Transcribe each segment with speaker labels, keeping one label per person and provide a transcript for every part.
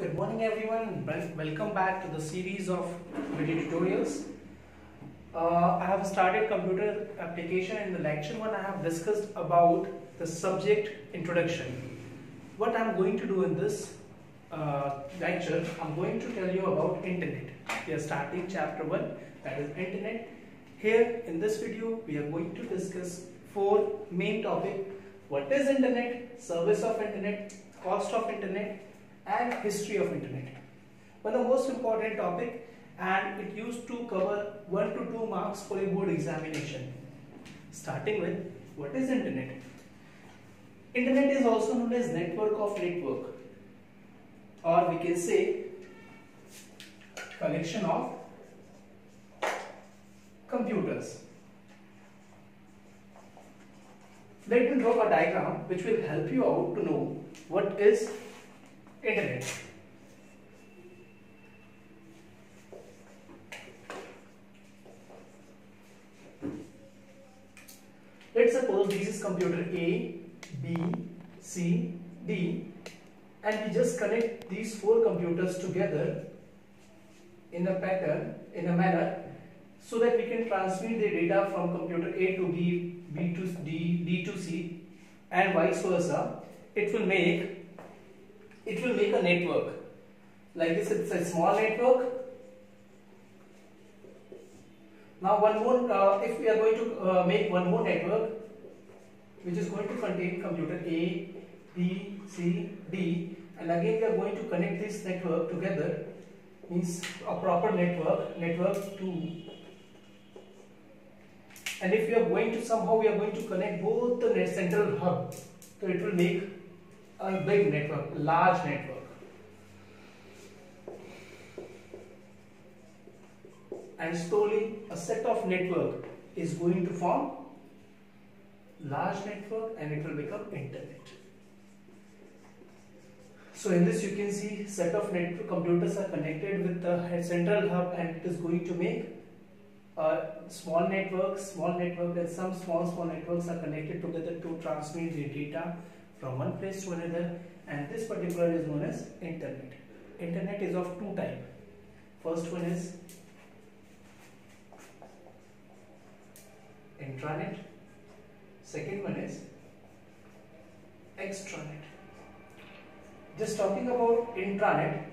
Speaker 1: Good morning everyone, welcome back to the series of video tutorials. I have started computer application. In the lecture 1 I have discussed about the subject introduction. What I am going to do in this lecture, I am going to tell you about internet. We are starting chapter 1, that is internet. Here in this video we are going to discuss 4 main topics. What is internet, service of internet, cost of internet and history of internet. One of the most important topic, and it used to cover 1 to 2 marks for a board examination. Starting with, what is internet? Internet is also known as network of network, or we can say collection of computers. Let me draw a diagram which will help you out to know what is internet. Let's suppose this is computer A, B, C, D, and we just connect these 4 computers together in a pattern, in a manner, so that we can transmit the data from computer A to B, B to D, D to C, and vice versa. It will make a network. Like this, it's a small network. Now one more, if we are going to make one more network, which is going to contain computer A, B, C, D, and again we are going to connect this network together, means a proper network 2. And if we are going to somehow connect both the central hub, so it will make a big network, large network. And slowly a set of network is going to form large network and it will become internet. So in this you can see set of computers are connected with the central hub, and it is going to make a small network, and some small networks are connected together to transmit the data from one place to another, and this particular is known as internet. Internet is of 2 types. First one is intranet, second one is extranet. Just talking about intranet,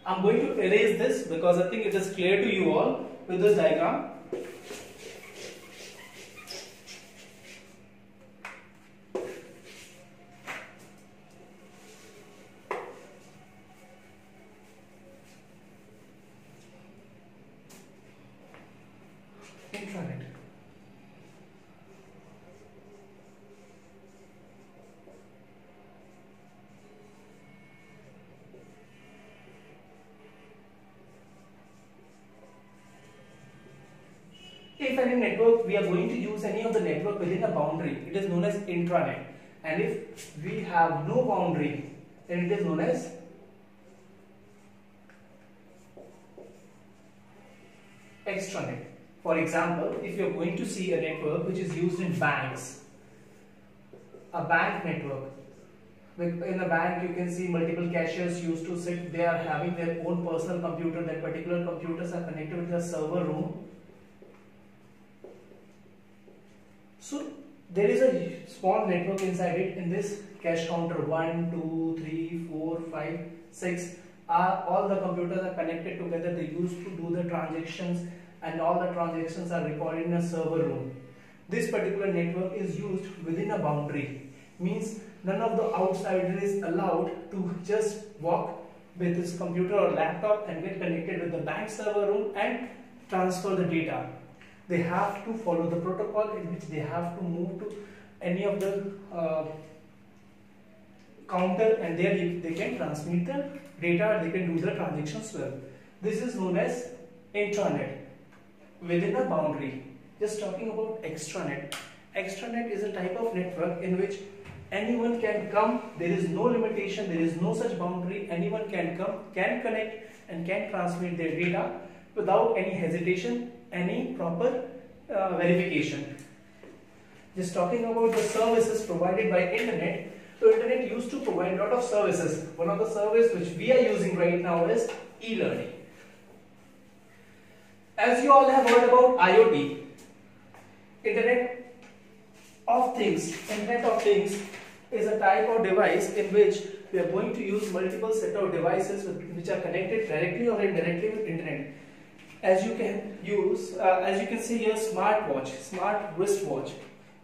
Speaker 1: I'm going to erase this because I think it is clear to you all with this diagram. Intranet. If any network, we are going to use any of the network within a boundary, it is known as intranet. And if we have no boundary, then it is known as extranet. For example, if you are going to see a network which is used in banks, a bank network. In a bank you can see multiple cashiers used to sit, they are having their own personal computer, that particular computers are connected with the server room. So there is a small network inside it. In this cash counter 1, 2, 3, 4, 5, 6 all the computers are connected together. They used to do the transactions, and all the transactions are recorded in a server room. This particular network is used within a boundary, means none of the outsider is allowed to just walk with his computer or laptop and get connected with the bank server room and transfer the data. They have to follow the protocol in which they have to move to any of the counter, and there they can transmit the data, they can do the transactions well. This is known as intranet, within a boundary. Just talking about extranet. Extranet is a type of network in which anyone can come, there is no limitation, there is no such boundary, anyone can come, can connect and can transmit their data without any hesitation, any proper verification. Just talking about the services provided by internet, So internet used to provide a lot of services. One of the service which we are using right now is e-learning. As you all have heard about IoT, Internet of Things. Internet of Things is a type of device in which we are going to use multiple set of devices which are connected directly or indirectly with internet. As you can see here, smartwatch, smart wristwatch,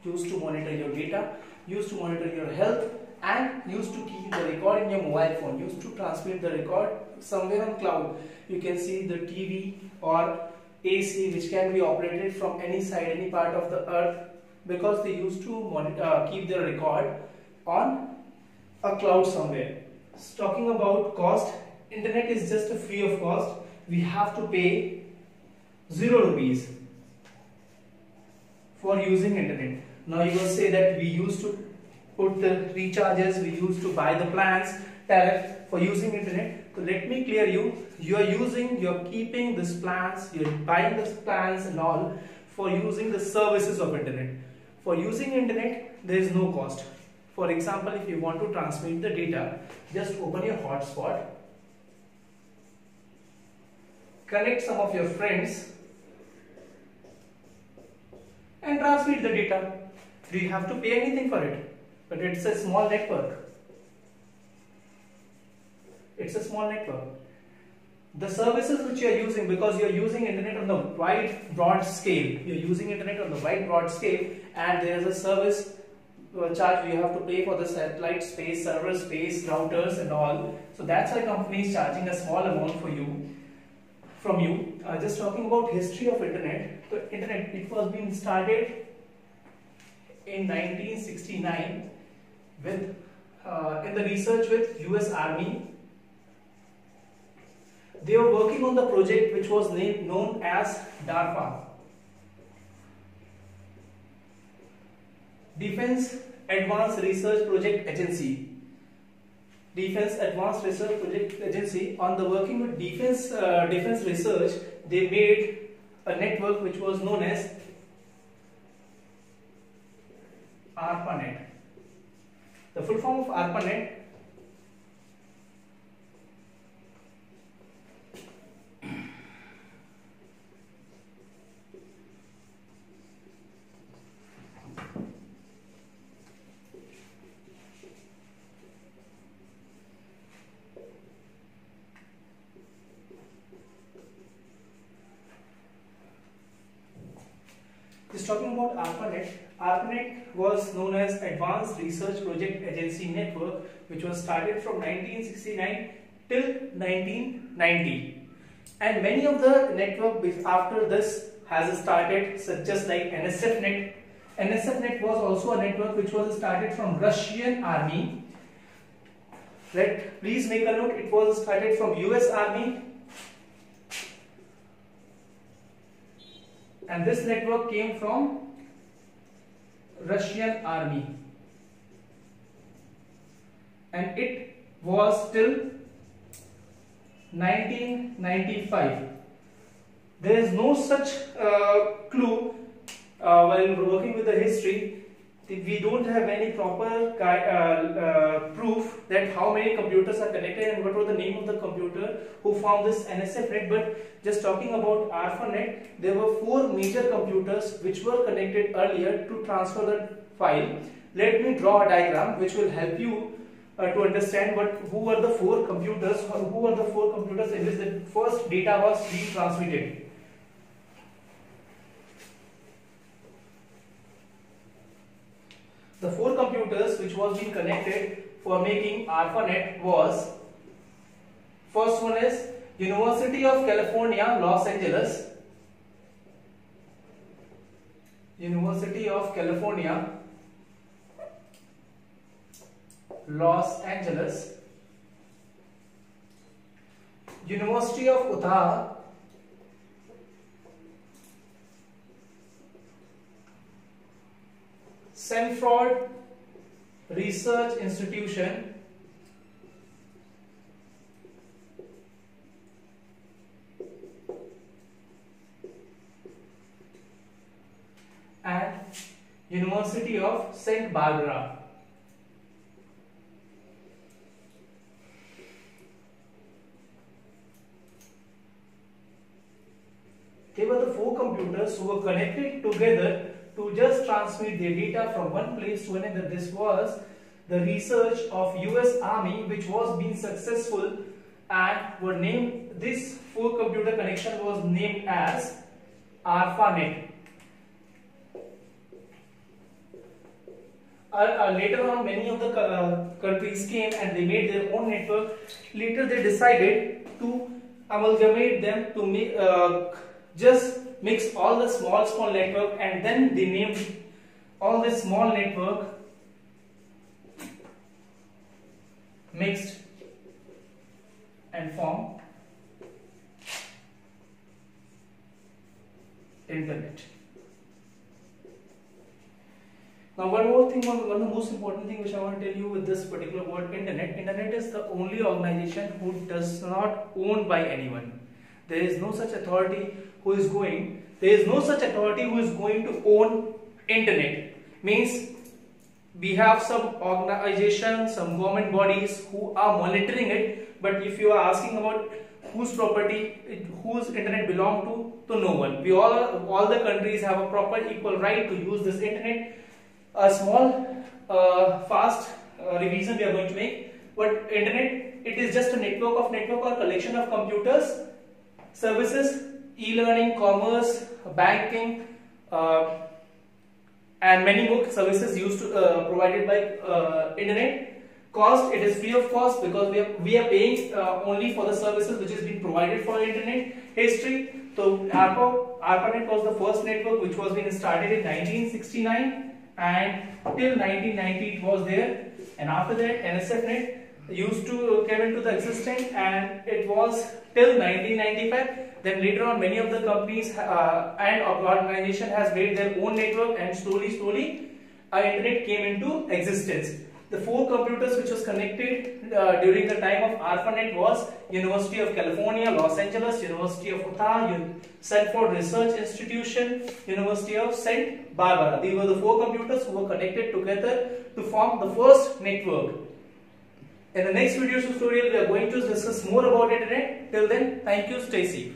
Speaker 1: used to monitor your data, used to monitor your health, and used to keep the record in your mobile phone, used to transmit the record somewhere on cloud. You can see the TV or AC which can be operated from any side, any part of the earth, because they used to monitor, keep their record on a cloud somewhere. So talking about cost, internet is just a free of cost. We have to pay 0 rupees for using internet. Now you will say that we used to put the recharges, we used to buy the plans, tariff for using internet. So let me clear you, you are keeping these plans, you are buying these plans and all for using the services of internet. For using internet, there is no cost. For example, if you want to transmit the data, just open your hotspot, connect some of your friends and transmit the data. Do you have to pay anything for it? But it's a small network. It's a small network. The services which you are using, because you are using internet on the wide broad scale, you are using internet on the wide broad scale, and there is a service charge you have to pay for the satellite space, server space, routers and all. So that's why company is charging a small amount from you. Just talking about history of internet. So internet, it was being started in 1969 with in the research with US Army. They were working on the project which was known as DARPA, Defense Advanced Research Project Agency. Defense Advanced Research Project Agency. On the working with defense research, they made a network which was known as ARPANET. The full form of ARPANET is talking about ARPANET. ARPANET was known as Advanced Research Project Agency Network, which was started from 1969 till 1990. And many of the network after this has started, such as like NSFNet. NSFNet was also a network which was started from Russian Army. Please make a note, it was started from US Army. And this network came from Russian Army, and it was till 1995. There is no such clue while working with the history. We don't have any proper proof that how many computers are connected and what was the name of the computer who found this NSFNet. But just talking about ARPANET, there were 4 major computers which were connected earlier to transfer the file. Let me draw a diagram which will help you to understand who were the 4 computers, or who were the 4 computers in which the first data was being transmitted. The 4 computers which was being connected for making ARPANET was, first one is University of California, Los Angeles. University of California, Los Angeles. University of Utah, Sanford Research Institution, and University of St. Barbara. computers who were connected together to just transmit their data from one place to another. This was the research of US Army, which was being successful, and were named, this 4 computer connection was named as ARPANET. Later on, many of the countries came and they made their own network. Later they decided to amalgamate them, to make, just mix all the small network, and then they named all this small network mixed and formed internet. Now one more thing, one of the most important thing which I want to tell you with this particular word internet. Internet is the only organization who does not own by anyone. There is no such authority who is going to own internet. Means we have some organizations, some government bodies who are monitoring it, but if you are asking about whose property, whose internet belong to no one. We all the countries have a proper equal right to use this internet. A small fast revision we are going to make. What internet? It is just a network or collection of computers, services, e-learning, commerce, banking, and many more services used to provided by internet. Cost, it is free of cost because we are paying only for the services which is being provided for internet. History, so ARPANET was the first network which was being started in 1969. And till 1990 it was there, and after that NSFNet used to came into the existence, and it was till 1995. Then later on many of the companies and organization has made their own network, and slowly internet came into existence. The 4 computers which was connected during the time of ARPANET was University of California, Los Angeles, University of Utah, Stanford Research Institution, University of St. Barbara. These were the 4 computers who were connected together to form the first network. In the next video tutorial, we are going to discuss more about internet. Till then, thank you, stay safe.